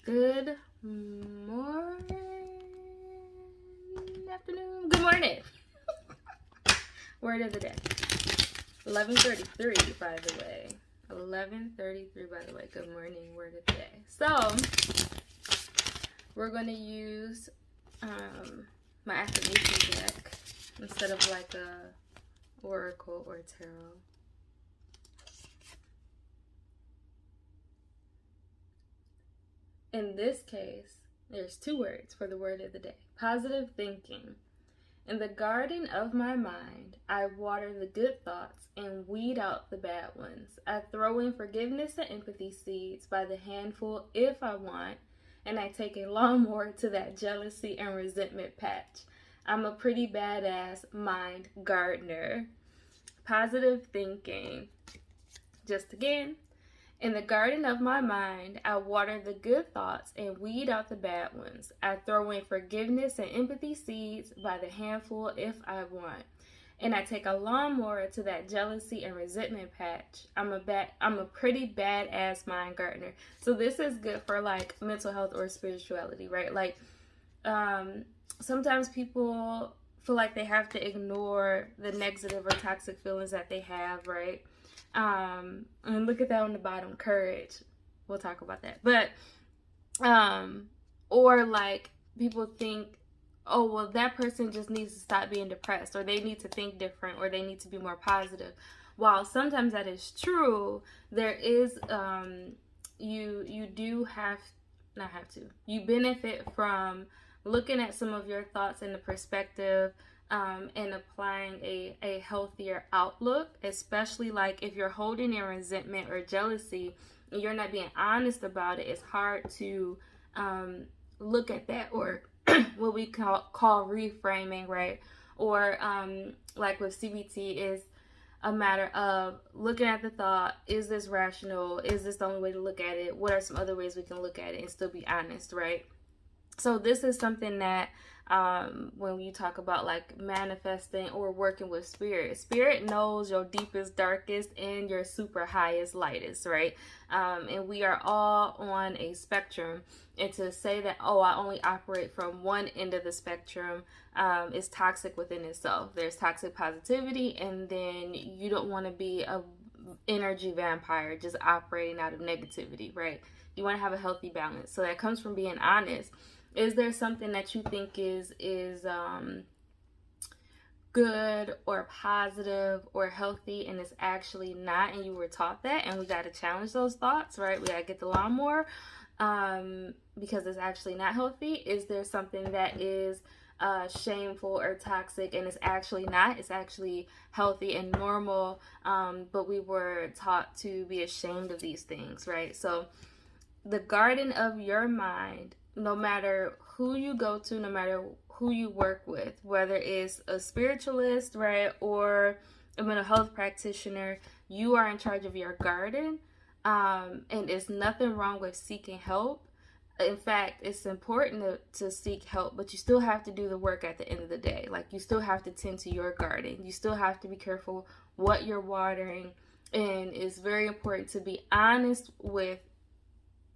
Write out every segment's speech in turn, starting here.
Good morning, afternoon, good morning. Word of the day. 11:33, by the way. 11:33, by the way. Good morning, word of the day. So, we're going to use my affirmation deck instead of like a oracle or tarot. In this case, there's two words for the word of the day. Positive thinking. In the garden of my mind, I water the good thoughts and weed out the bad ones. I throw in forgiveness and empathy seeds by the handful if I want, and I take a lawnmower to that jealousy and resentment patch. I'm a pretty badass mind gardener. Positive thinking. Just again, in the garden of my mind, I water the good thoughts and weed out the bad ones. I throw in forgiveness and empathy seeds by the handful if I want. And I take a lawnmower to that jealousy and resentment patch. I'm a pretty badass mind gardener. So this is good for like mental health or spirituality, right? Like sometimes people feel like they have to ignore the negative or toxic feelings that they have, right? And look at that on the bottom, courage. We'll talk about that. But or like people think, oh well, that person just needs to stop being depressed, or they need to think different, or they need to be more positive. While sometimes that is true, there is you do have not have to. You benefit from looking at some of your thoughts in the perspective and applying a healthier outlook, especially like if you're holding in resentment or jealousy and you're not being honest about it. It's hard to look at that, or what we call reframing, right? Or like with CBT is a matter of looking at the thought. Is this rational? Is this the only way to look at it? What are some other ways we can look at it and still be honest, right? So this is something that when you talk about like manifesting or working with spirit knows your deepest, darkest, and your super highest, lightest, right? And we are all on a spectrum. And to say that, oh, I only operate from one end of the spectrum is toxic within itself. There's toxic positivity, and then you don't want to be a energy vampire just operating out of negativity, right? You want to have a healthy balance. So that comes from being honest. Is there something that you think is good or positive or healthy and it's actually not, and you were taught that, and we got to challenge those thoughts, right? We got to get the lawnmower because it's actually not healthy. Is there something that is shameful or toxic and it's actually not? It's actually healthy and normal, but we were taught to be ashamed of these things, right? So the garden of your mind, no matter who you go to, no matter who you work with, whether it's a spiritualist, right, or a mental health practitioner, you are in charge of your garden. And there's nothing wrong with seeking help. In fact, it's important to seek help, but you still have to do the work at the end of the day. Like, you still have to tend to your garden. You still have to be careful what you're watering. And it's very important to be honest with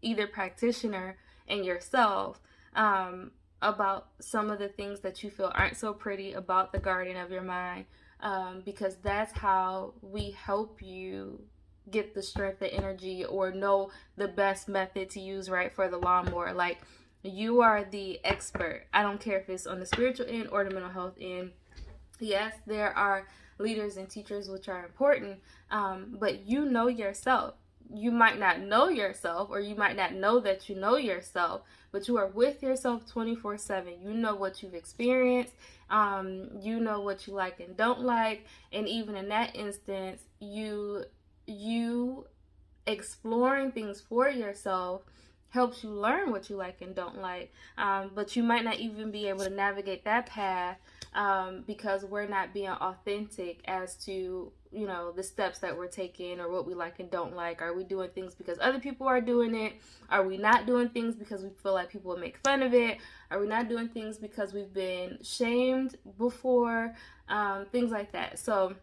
either practitioner and yourself about some of the things that you feel aren't so pretty about the garden of your mind, because that's how we help you get the strength, the energy, or know the best method to use, right, for the lawnmower. Like, you are the expert. I don't care if it's on the spiritual end or the mental health end. Yes, there are leaders and teachers which are important, but you know yourself. You might not know yourself, or you might not know that you know yourself, but you are with yourself 24/7. You know what you've experienced. You know what you like and don't like. And even in that instance, you exploring things for yourself helps you learn what you like and don't like. But you might not even be able to navigate that path because we're not being authentic as to, you know, the steps that we're taking or what we like and don't like. Are we doing things because other people are doing it? Are we not doing things because we feel like people will make fun of it? Are we not doing things because we've been shamed before? Things like that. So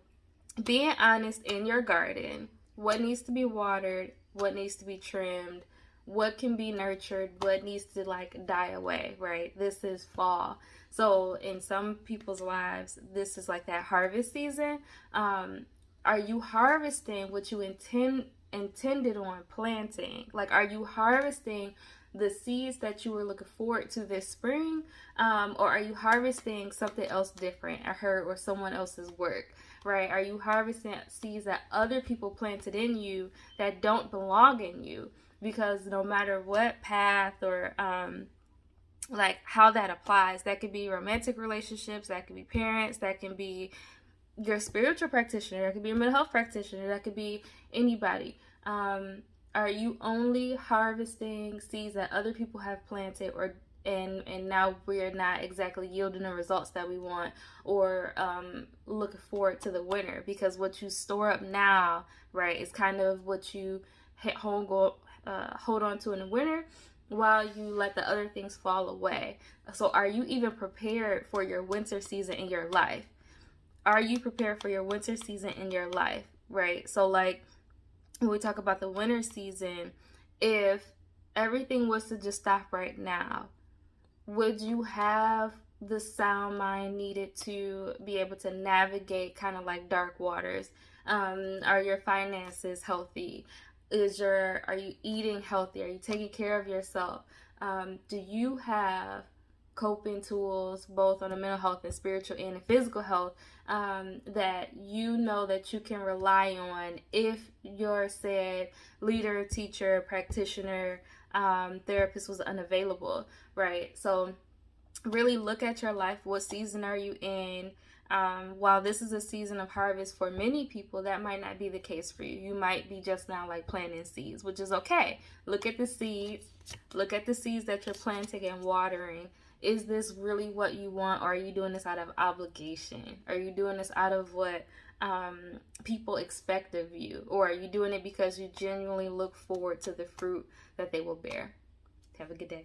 being honest in your garden, what needs to be watered, what needs to be trimmed, what can be nurtured, what needs to like die away, right? This is fall. So in some people's lives, this is like that harvest season. Are you harvesting what you intended on planting? Like, are you harvesting the seeds that you were looking forward to this spring, or are you harvesting something else different, a hurt or someone else's work, right? Are you harvesting seeds that other people planted in you that don't belong in you? Because no matter what path or like how that applies, that could be romantic relationships, that could be parents, that can be your spiritual practitioner, that could be a mental health practitioner, that could be anybody. Are you only harvesting seeds that other people have planted, or and now we're not exactly yielding the results that we want, or looking forward to the winter? Because what you store up now, right, is kind of what you hold on to in the winter, while you let the other things fall away. So are you even prepared for your winter season in your life? Are you prepared for your winter season in your life, right? So like when we talk about the winter season, if everything was to just stop right now, would you have the sound mind needed to be able to navigate kind of like dark waters? Are your finances healthy? Are you eating healthy? Are you taking care of yourself? Do you have coping tools both on a mental health and spiritual and physical health, that you know that you can rely on if your said leader, teacher, practitioner, therapist was unavailable, right? So really look at your life. What season are you in? While this is a season of harvest for many people, that might not be the case for you. You might be just now like planting seeds, which is okay. Look at the seeds. Look at the seeds that you're planting and watering. Is this really what you want, or are you doing this out of obligation? Are you doing this out of what people expect of you? Or are you doing it because you genuinely look forward to the fruit that they will bear? Have a good day.